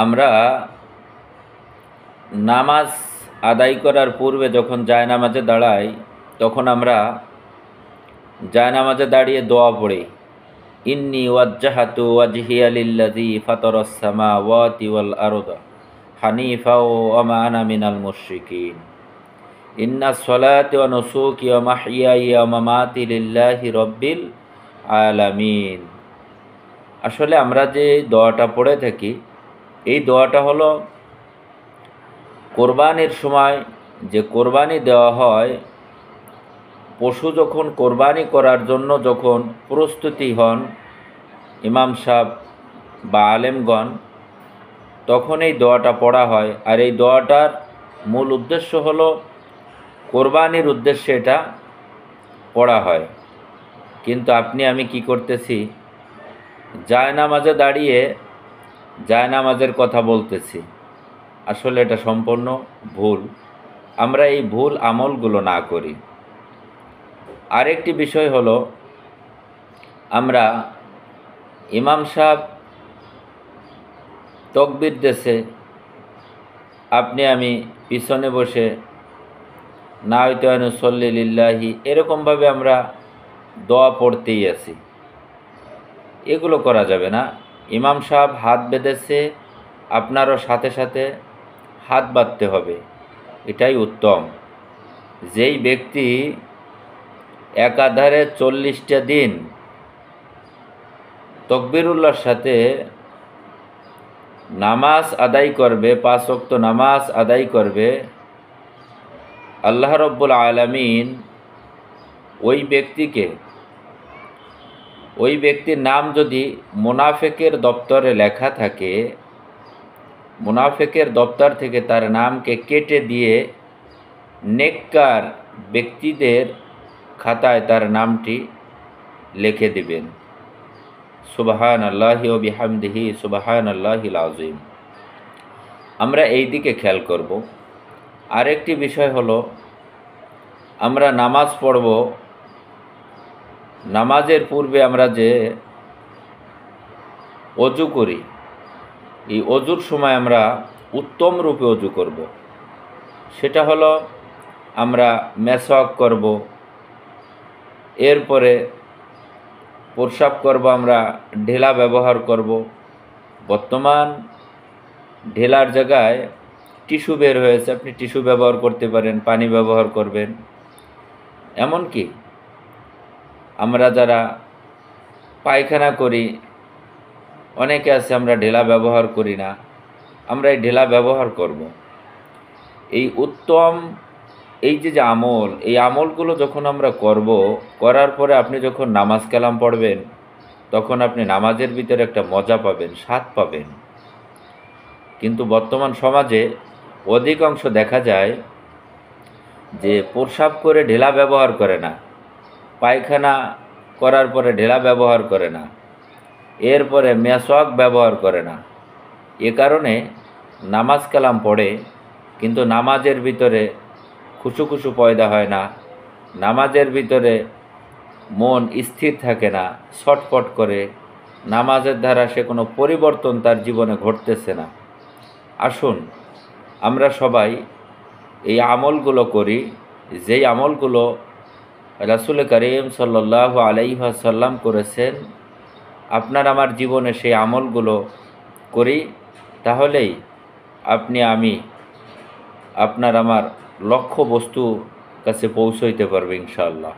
আমরা নামাজ আদায় করার পূর্বে যখন জায়নামাজে দাঁড়াই, তখন আমরা জায়নামাজে দাঁড়িয়ে দোয়া পড়ি। ইন্নী ওয়াজ্জাহাতু ওয়াজহিয়া লিল্লাযী ফাতারাস সামাওয়াতি ওয়াল আরদা হানিফা ওয়া মা আনা মিনাল মুশরিকিন। ইন্নাস সালাতি ওয়া নুসুকি ওয়া মাহইয়ায়া ওয়া মামাতি লিল্লাহি রাব্বিল আলামিন। আসলে আমরা যে দোয়াটা পড়ে থাকি, এই দোয়াটা হলো কোরবানির সময় যে কোরবানি দেওয়া হয়, পশু যখন কোরবানি করার জন্য যখন প্রস্তুতি হন ইমাম সাহেব বা আলেমগণ, তখন এই দোয়াটা পড়া হয়। আর এই দোয়াটার মূল উদ্দেশ্য হলো কোরবানির উদ্দেশ্যে এটা পড়া হয়। কিন্তু আপনি আমি কি করতেছি, জায়নামাজে দাঁড়িয়ে জায়নামাজের কথা বলতেছি। আসলে এটা সম্পূর্ণ ভুল। আমরা এই ভুল আমলগুলো না করি। আরেকটি বিষয় হলো, আমরা ইমাম সাহেব তকবীর দেশে আপনি আমি পিছনে বসে নাওয়াইতু আন উসাল্লি লিল্লাহি এরকমভাবে আমরা দোয়া পড়তেই আছি। এগুলো করা যাবে না। ইমাম সাহেব হাত বেঁধেছে, আপনারও সাথে সাথে হাত বাঁধতে হবে, এটাই উত্তম। যেই ব্যক্তি একাধারে 40টা দিন তকবীরুল্লাহর সাথে নামাজ আদায় করবে, 5 ওয়াক্ত নামাজ আদায় করবে, আল্লাহ রব্বুল আলামিন ওই ব্যক্তির নাম যদি মুনাফিকের দপ্তরে লেখা থাকে, মুনাফিকের দপ্তর থেকে তার নামকে কেটে দিয়ে নেককার ব্যক্তিদের খাতায় তার নামটি লিখে দিবেন। সুবহানাল্লাহি ওয়া বিহামদিহি সুবহানাল্লাহিল আযীম। আমরা এই দিকে খেয়াল করব। আরেকটি বিষয় হলো, আমরা নামাজ পড়ব, নামাজের পূর্বে আমরা যে অজু করি, এই অজুর সময় আমরা উত্তম রূপে অজু করব। সেটা হলো, আমরা মেসওয়াক করব, এরপরে প্রস্রাব করব, আমরা ঢেলা ব্যবহার করব। বর্তমান ঢেলার জায়গায় টিস্যু বের হয়েছে, আপনি টিস্যু ব্যবহার করতে পারেন, পানি ব্যবহার করবেন। এমনকি আমরা যারা পায়খানা করি, অনেকে আছে আমরা ঢেলা ব্যবহার করি না, আমরা এই ঢেলা ব্যবহার করব। এই উত্তম এই যে আমল, এই আমলগুলো যখন আমরা করব, করার পরে আপনি যখন নামাজ কালাম পড়বেন, তখন আপনি নামাজের ভিতরে একটা মজা পাবেন, স্বাদ পাবেন। কিন্তু বর্তমান সমাজে অধিকাংশ দেখা যায় যে প্রস্রাব করে ঢেলা ব্যবহার করে না, পায়খানা করার পরে ঢেলা ব্যবহার করে না, এরপরে মেসওয়াক ব্যবহার করে না। এ কারণে নামাজ কালাম পড়ে, কিন্তু নামাজের ভিতরে খুশু পয়দা হয় না, নামাজের ভিতরে মন স্থির থাকে না, ছটফট করে, নামাজের দ্বারা সে কোনো পরিবর্তন তার জীবনে ঘটতেছে না। আসুন আমরা সবাই এই আমলগুলো করি, যেই আমলগুলো রাসূল করিম সাল্লাল্লাহু আলাইহি ওয়াসাল্লাম করেছেন। আপনার আমার জীবনে সেই আমলগুলো করি, তাহলেই আপনি আমি আপনার আমার লক্ষ্য বস্তু কাছে পৌঁছইতে পারবে ইনশাআল্লাহ।